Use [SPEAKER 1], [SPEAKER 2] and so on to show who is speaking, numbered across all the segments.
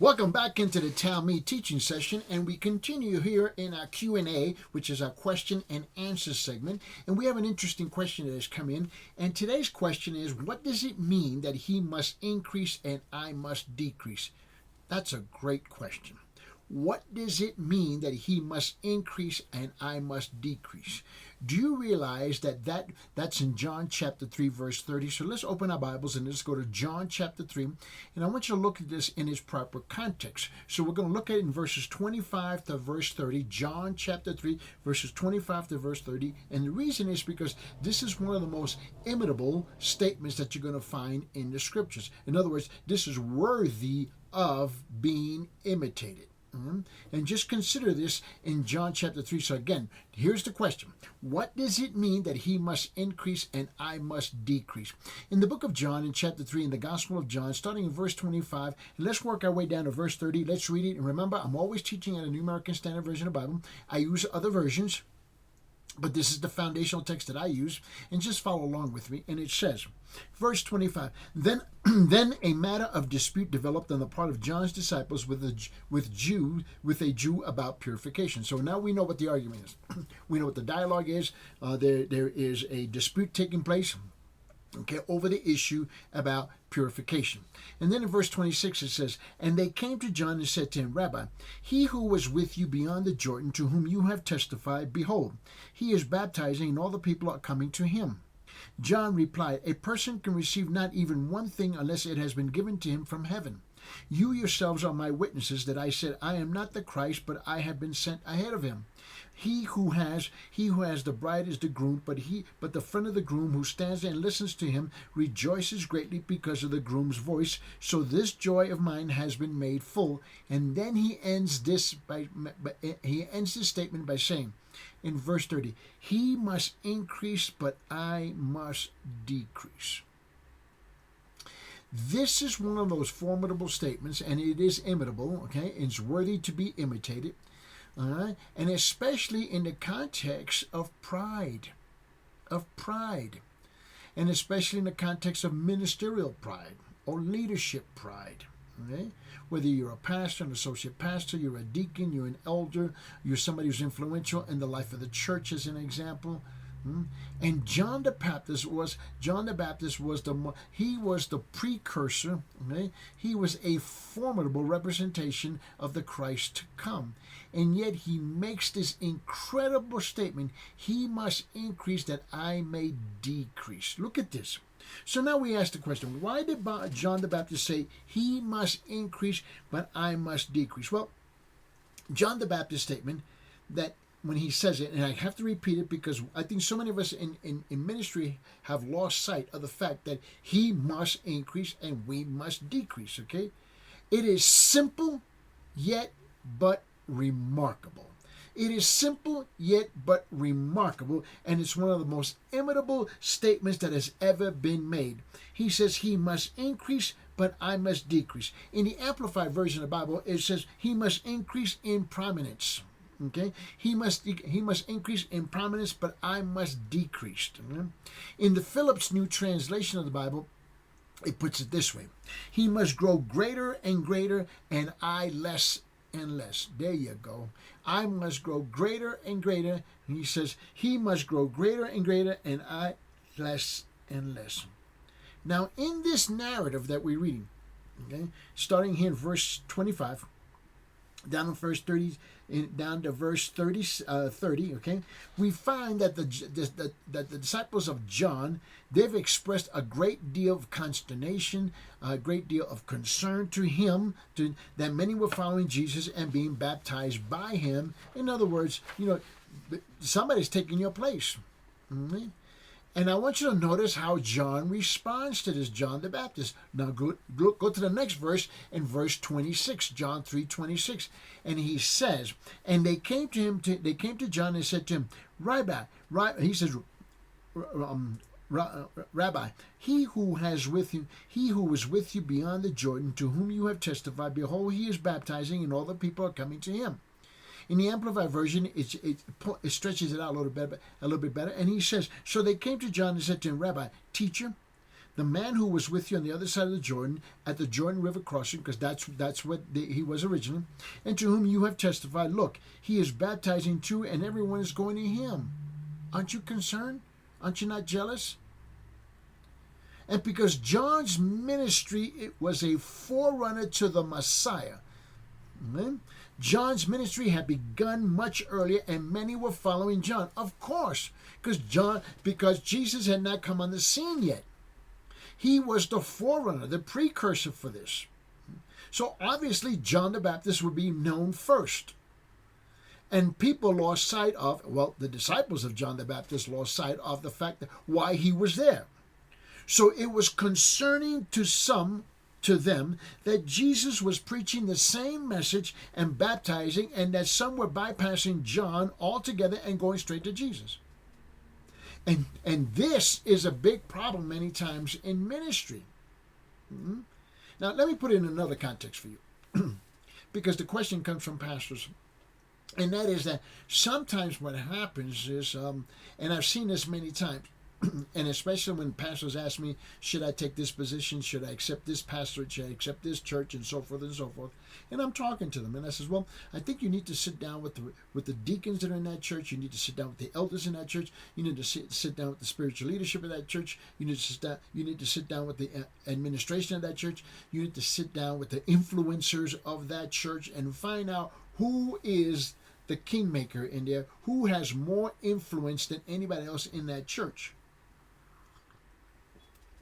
[SPEAKER 1] Welcome back into the Talmud teaching session, and we continue here in our Q&A, which is our question and answer segment. And we have an interesting question that has come in. And today's question is, what does it mean that he must increase and I must decrease? That's a great question. What does it mean that he must increase and I must decrease? Do you realize that's in John chapter 3, verse 30? So let's open our Bibles and let's go to John chapter 3. And I want you to look at this in its proper context. So we're going to look at it in verses 25 to verse 30. John chapter 3, verses 25 to verse 30. And the reason is because this is one of the most imitable statements that you're going to find in the scriptures. In other words, this is worthy of being imitated. And just consider this in John chapter 3. So again, here's the question. What does it mean that he must increase and I must decrease? In the book of John, in chapter 3, in the Gospel of John, starting in verse 25, and let's work our way down to verse 30. Let's read it. And remember, I'm always teaching out a New American Standard Version of the Bible. I use other versions, but this is the foundational text that I use, and just follow along with me. And it says, verse 25, Then a matter of dispute developed on the part of John's disciples with a Jew about purification. So now we know what the argument is. We know what the dialogue is. There is a dispute taking place, over the issue about purification. And then in verse 26 it says, And they came to John and said to him, Rabbi, he who was with you beyond the Jordan, to whom you have testified, behold, he is baptizing, and all the people are coming to him. John replied, A person can receive not even one thing unless it has been given to him from heaven. You yourselves are my witnesses that I said, I am not the Christ, but I have been sent ahead of him. He who has the bride is the groom, but the friend of the groom who stands there and listens to him rejoices greatly because of the groom's voice. So this joy of mine has been made full. And then he ends this statement by saying, in verse 30, he must increase, but I must decrease. This is one of those formidable statements, and it is imitable, It's worthy to be imitated, and especially in the context of pride, and especially in the context of ministerial pride or leadership pride, Whether you're a pastor, an associate pastor, you're a deacon, you're an elder, you're somebody who's influential in the life of the church, as an example. And John the Baptist was the precursor. He was a formidable representation of the Christ to come, and yet he makes this incredible statement: he must increase that I may decrease. Look at this. So now we ask the question, why did John the Baptist say he must increase but I must decrease? Well, John the Baptist's statement, that when he says it, and I have to repeat it because I think so many of us in ministry have lost sight of the fact that he must increase and we must decrease, It is simple yet but remarkable. It is simple yet but remarkable, and it's one of the most imitable statements that has ever been made. He says he must increase but I must decrease. In the Amplified Version of the Bible, it says he must increase in prominence. He must increase in prominence, but I must decrease. In the Phillips New Translation of the Bible, it puts it this way: he must grow greater and greater, and I less and less. There you go. I must grow greater and greater. And he says he must grow greater and greater, and I less and less. Now, in this narrative that we're reading, starting here in verse 25, down to verse 30, down to verse 30, we find that the disciples of John, they've expressed a great deal of consternation, a great deal of concern to him, that many were following Jesus and being baptized by him. In other words, somebody's taking your place. And I want you to notice how John responds to this, John the Baptist. Now go to the next verse, in verse 26, John 3:26. And he says, and they came to John and said to him, Rabbi, he says, Rabbi, he who was with you beyond the Jordan, to whom you have testified, behold, he is baptizing, and all the people are coming to him. In the Amplified Version, it stretches it out a little bit better. And he says, so they came to John and said to him, Rabbi, teacher, the man who was with you on the other side of the Jordan, at the Jordan River crossing, because that's what he was originally, and to whom you have testified, look, he is baptizing too, and everyone is going to him. Aren't you concerned? Aren't you not jealous? And because John's ministry, it was a forerunner to the Messiah. Amen? John's ministry had begun much earlier, and many were following John. Of course, because Jesus had not come on the scene yet. He was the forerunner, the precursor for this. So obviously, John the Baptist would be known first. And people lost sight of, well, the disciples of John the Baptist lost sight of the fact that why he was there. So it was concerning to them that Jesus was preaching the same message and baptizing, and that some were bypassing John altogether and going straight to Jesus. And this is a big problem many times in ministry. Now, let me put it in another context for you, because the question comes from pastors. And that is that sometimes what happens is, and I've seen this many times, and especially when pastors ask me, should I take this position? Should I accept this pastorate? Should I accept this church? And so forth and so forth. And I'm talking to them, and I says, well, I think you need to sit down with the deacons that are in that church. You need to sit down with the elders in that church. You need to sit down with the spiritual leadership of that church. You need to sit down with the administration of that church. You need to sit down with the influencers of that church and find out who is the kingmaker in there, who has more influence than anybody else in that church.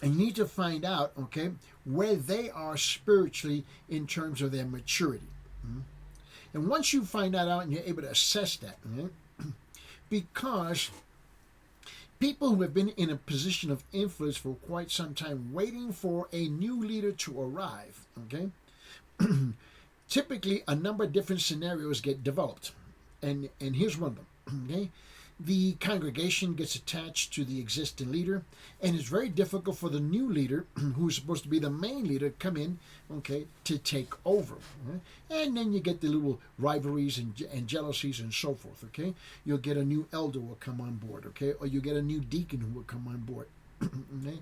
[SPEAKER 1] And you need to find out, okay, where they are spiritually in terms of their maturity. And once you find that out and you're able to assess that, because people who have been in a position of influence for quite some time waiting for a new leader to arrive, okay, typically a number of different scenarios get developed. And here's one of them, okay? The congregation gets attached to the existing leader, and it's very difficult for the new leader, who's supposed to be the main leader, to come in, okay, to take over. Okay? And then you get the little rivalries and jealousies and so forth, okay? You'll get a new elder will come on board, okay? Or you get a new deacon who will come on board, okay?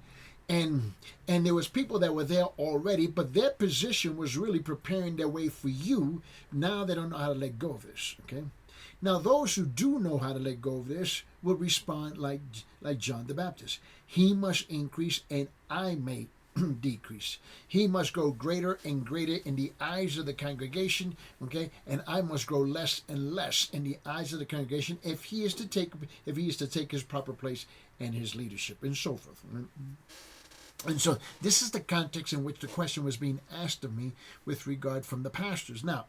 [SPEAKER 1] And there was people that were there already, but their position was really preparing their way for you. Now they don't know how to let go of this, okay? Now, those who do know how to let go of this will respond like John the Baptist. He must increase and I may decrease. He must grow greater and greater in the eyes of the congregation, okay? And I must grow less and less in the eyes of the congregation if he is to take his proper place and his leadership and so forth. And so this is the context in which the question was being asked of me with regard from the pastors. Now,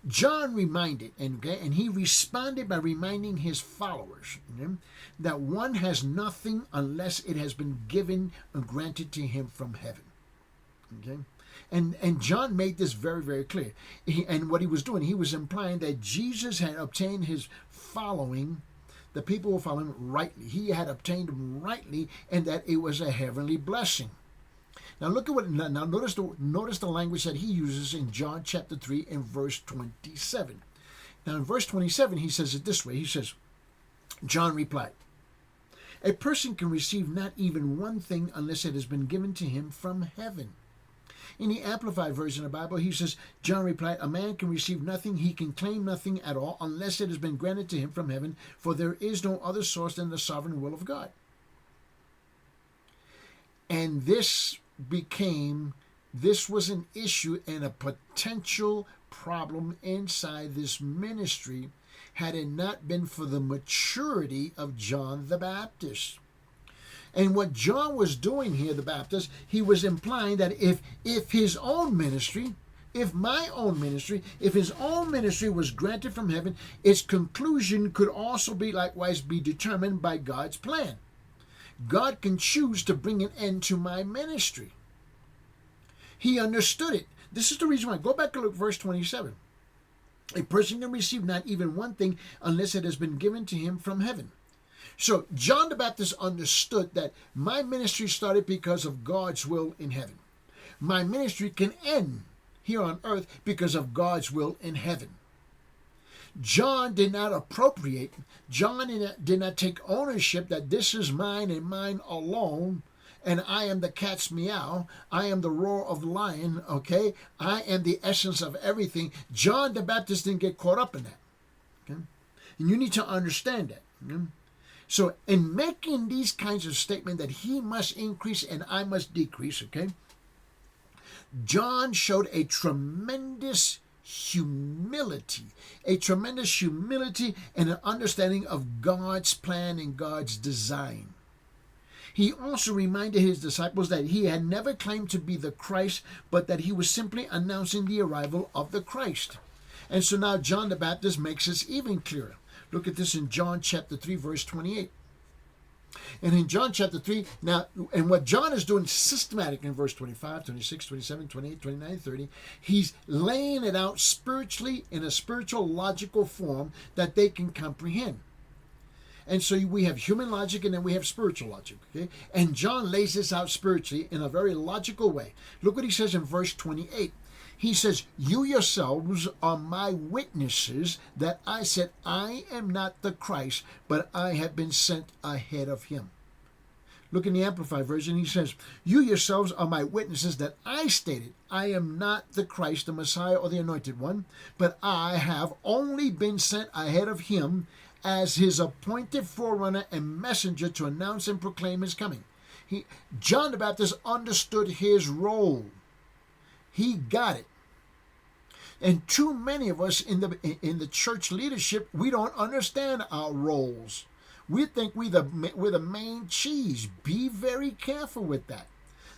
[SPEAKER 1] John reminded, and he responded by reminding his followers, that one has nothing unless it has been given and granted to him from heaven. Okay? And John made this very, very clear. And what he was doing, he was implying that Jesus had obtained his following, the people who follow him rightly. He had obtained them rightly, and that it was a heavenly blessing. Now look at notice the language that he uses in John chapter 3 and verse 27. Now in verse 27 he says it this way. He says, John replied, a person can receive not even one thing unless it has been given to him from heaven. In the Amplified Version of the Bible, he says, John replied, a man can receive nothing, he can claim nothing at all unless it has been granted to him from heaven, for there is no other source than the sovereign will of God. And this was an issue and a potential problem inside this ministry had it not been for the maturity of John the Baptist. And what John was doing here, the Baptist, he was implying that if his own ministry, if his own ministry was granted from heaven, its conclusion could also likewise be determined by God's plan. God can choose to bring an end to my ministry. He understood it. This is the reason why. Go back and look at verse 27. A person can receive not even one thing unless it has been given to him from heaven. So John the Baptist understood that my ministry started because of God's will in heaven. My ministry can end here on earth because of God's will in heaven. John did not did not take ownership that this is mine and mine alone, and I am the cat's meow. I am the roar of the lion, okay? I am the essence of everything. John the Baptist didn't get caught up in that, okay? And you need to understand that. Okay? So in making these kinds of statements that he must increase and I must decrease, okay? John showed a tremendous humility and an understanding of God's plan and God's design. He also reminded his disciples that he had never claimed to be the Christ, but that he was simply announcing the arrival of the Christ. And so now John the Baptist makes this even clearer. Look at this in John chapter 3, verse 28. And in John chapter 3, now, and what John is doing systematic in verse 25, 26, 27, 28, 29, 30, he's laying it out spiritually in a spiritual logical form that they can comprehend. And so we have human logic and then we have spiritual logic, okay? And John lays this out spiritually in a very logical way. Look what he says in verse 28. He says, you yourselves are my witnesses that I said, I am not the Christ, but I have been sent ahead of him. Look in the Amplified Version. He says, you yourselves are my witnesses that I stated, I am not the Christ, the Messiah, or the Anointed One, but I have only been sent ahead of him as his appointed forerunner and messenger to announce and proclaim his coming. John the Baptist understood his role. He got it. And too many of us in the church leadership, we don't understand our roles. We think we're the main cheese. Be very careful with that.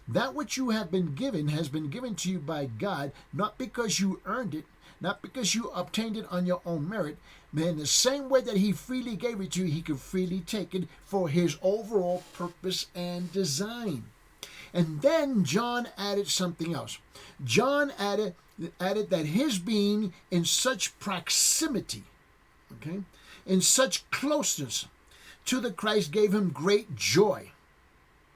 [SPEAKER 1] That which you have been given has been given to you by God, not because you earned it, not because you obtained it on your own merit, but in the same way that he freely gave it to you, he could freely take it for his overall purpose and design. And then John added something else. John added that his being in such proximity, okay, in such closeness to the Christ gave him great joy.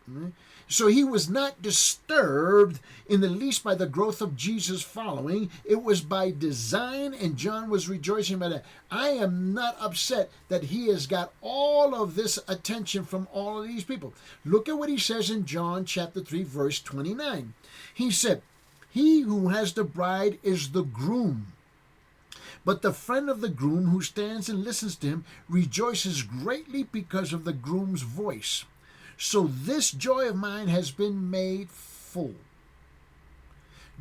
[SPEAKER 1] Okay? So he was not disturbed in the least by the growth of Jesus' following. It was by design, and John was rejoicing about it. I am not upset that he has got all of this attention from all of these people. Look at what he says in John chapter 3, verse 29. He said, he who has the bride is the groom. But the friend of the groom who stands and listens to him rejoices greatly because of the groom's voice. So this joy of mine has been made full.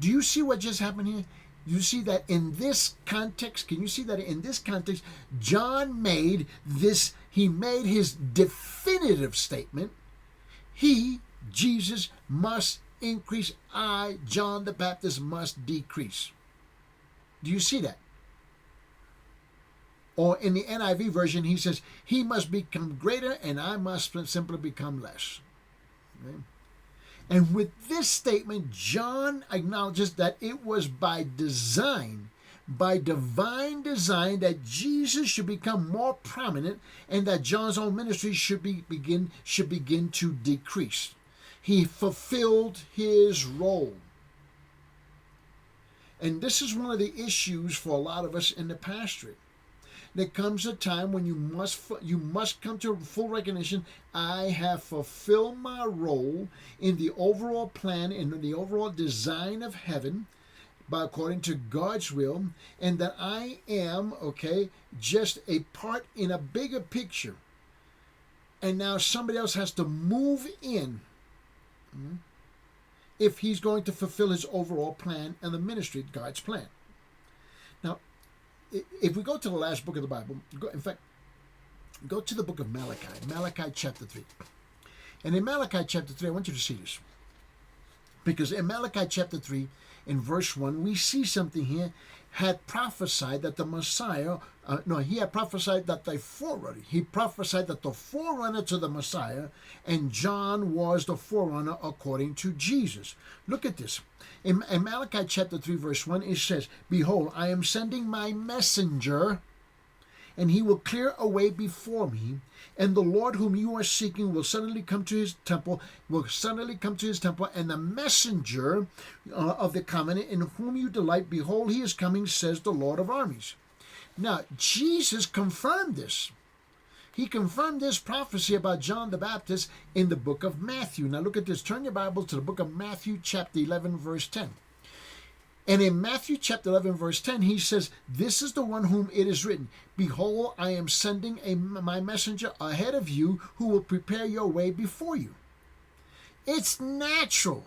[SPEAKER 1] Do you see what just happened here? You see that in this context, can you see that in this context, John made this, he made his definitive statement. He, Jesus, must increase. I, John the Baptist, must decrease. Do you see that? Or in the NIV version, he says, he must become greater and I must simply become less. Okay? And with this statement, John acknowledges that it was by design, by divine design, that Jesus should become more prominent and that John's own ministry should begin to decrease. He fulfilled his role. And this is one of the issues for a lot of us in the pastorate. There comes a time when you must come to full recognition. I have fulfilled my role in the overall plan and in the overall design of heaven, according to God's will, and that I am, just a part in a bigger picture. And now somebody else has to move in if he's going to fulfill his overall plan and the ministry, God's plan. Now, if we go to the last book of the Bible, go to the book of Malachi chapter 3. And in Malachi chapter 3, I want you to see this. Because in Malachi chapter 3, in verse 1, we see something here, had prophesied that the Messiah, he had prophesied that he prophesied that the forerunner to the Messiah, and John was the forerunner according to Jesus. Look at this. In Malachi chapter 3, verse 1, it says, behold, I am sending my messenger, and he will clear a way before me, and the Lord whom you are seeking will suddenly come to his temple, and the messenger of the covenant in whom you delight, behold, he is coming, says the Lord of armies. Now, Jesus confirmed this. He confirmed this prophecy about John the Baptist in the book of Matthew. Now look at this. Turn your Bible to the book of Matthew chapter 11 verse 10. And in Matthew chapter 11 verse 10, he says, "This is the one whom it is written, Behold, I am sending my messenger ahead of you who will prepare your way before you." It's natural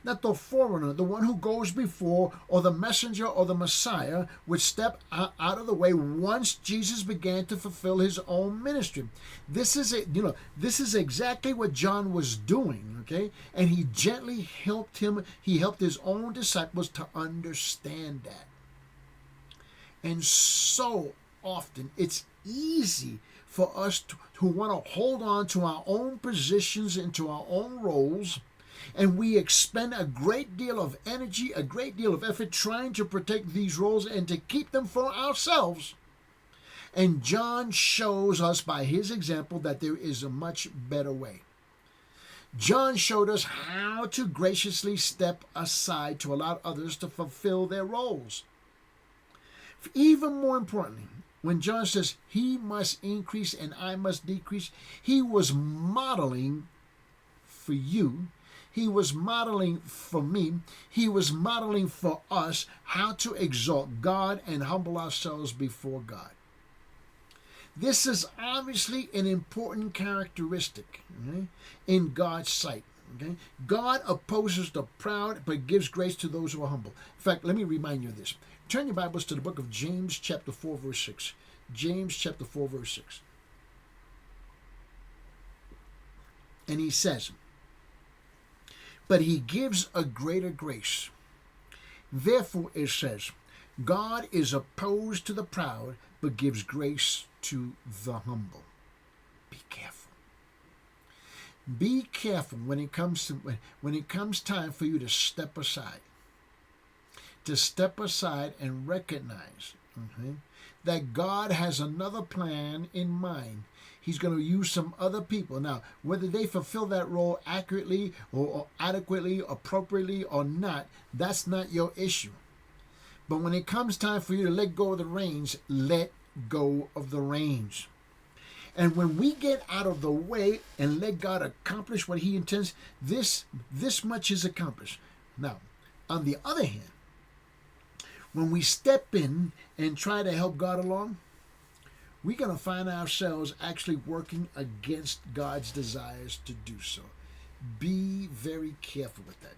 [SPEAKER 1] that the forerunner, the one who goes before, or the messenger or the Messiah, would step out of the way once Jesus began to fulfill his own ministry. This is exactly what John was doing, okay? And he gently helped him. He helped his own disciples to understand that. And so often it's easy for us to want to hold on to our own positions and to our own roles, and we expend a great deal of energy, a great deal of effort trying to protect these roles and to keep them for ourselves. And John shows us by his example that there is a much better way. John showed us how to graciously step aside to allow others to fulfill their roles. Even more importantly, when John says he must increase and I must decrease, he was modeling for you. He was modeling for me. He was modeling for us how to exalt God and humble ourselves before God. This is obviously an important characteristic, okay, in God's sight. Okay? God opposes the proud but gives grace to those who are humble. In fact, let me remind you of this. Turn your Bibles to the book of James chapter 4 verse 6. James chapter 4 verse 6. And he says, "But he gives a greater grace. Therefore," it says, "God is opposed to the proud, but gives grace to the humble." Be careful. Be careful when it comes time for you to step aside. To step aside and recognize, okay, that God has another plan in mind. He's going to use some other people. Now, whether they fulfill that role accurately or adequately, appropriately or not, that's not your issue. But when it comes time for you to let go of the reins, let go of the reins. And when we get out of the way and let God accomplish what he intends, this much is accomplished. Now, on the other hand, when we step in and try to help God along, we're going to find ourselves actually working against God's desires to do so. Be very careful with that.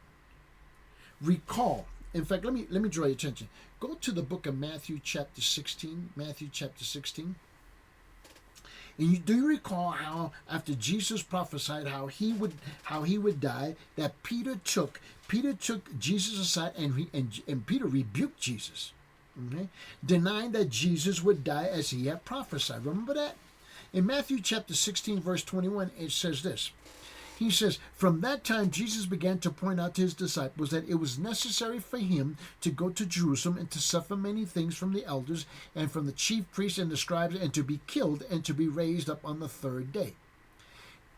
[SPEAKER 1] Recall. In fact, let me draw your attention. Go to the book of Matthew chapter 16. Matthew chapter 16. And do you recall how after Jesus prophesied how he would die, that Peter took Jesus aside and Peter rebuked Jesus, okay, denying that Jesus would die as he had prophesied. Remember that? In Matthew chapter 16 verse 21, it says this. He says, "From that time Jesus began to point out to his disciples that it was necessary for him to go to Jerusalem and to suffer many things from the elders and from the chief priests and the scribes, and to be killed and to be raised up on the third day."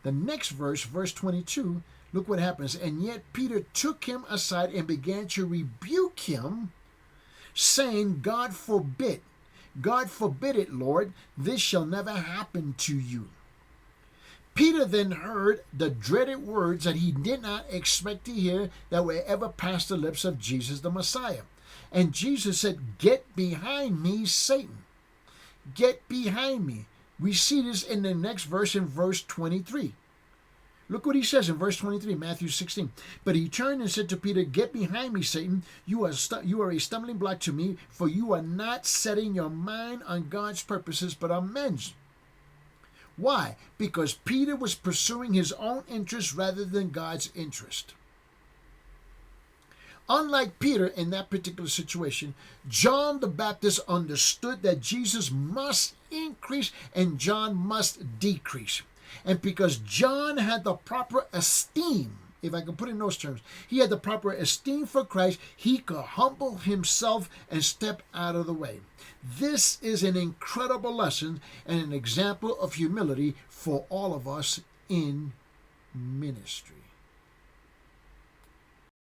[SPEAKER 1] The next verse, verse 22, look what happens. "And yet Peter took him aside and began to rebuke him, saying, God forbid it, Lord, this shall never happen to you." Peter then heard the dreaded words that he did not expect to hear that were ever past the lips of Jesus the Messiah. And Jesus said, "Get behind me, Satan. Get behind me." We see this in the next verse, in verse 23. Look what he says in verse 23, Matthew 16. "But he turned and said to Peter, Get behind me, Satan. You are a stumbling block to me, for you are not setting your mind on God's purposes, but on men's." Why? Because Peter was pursuing his own interest rather than God's interest. Unlike Peter in that particular situation, John the Baptist understood that Jesus must increase and John must decrease. And because John had the proper esteem, if I can put it in those terms, he had the proper esteem for Christ, he could humble himself and step out of the way. This is an incredible lesson and an example of humility for all of us in ministry.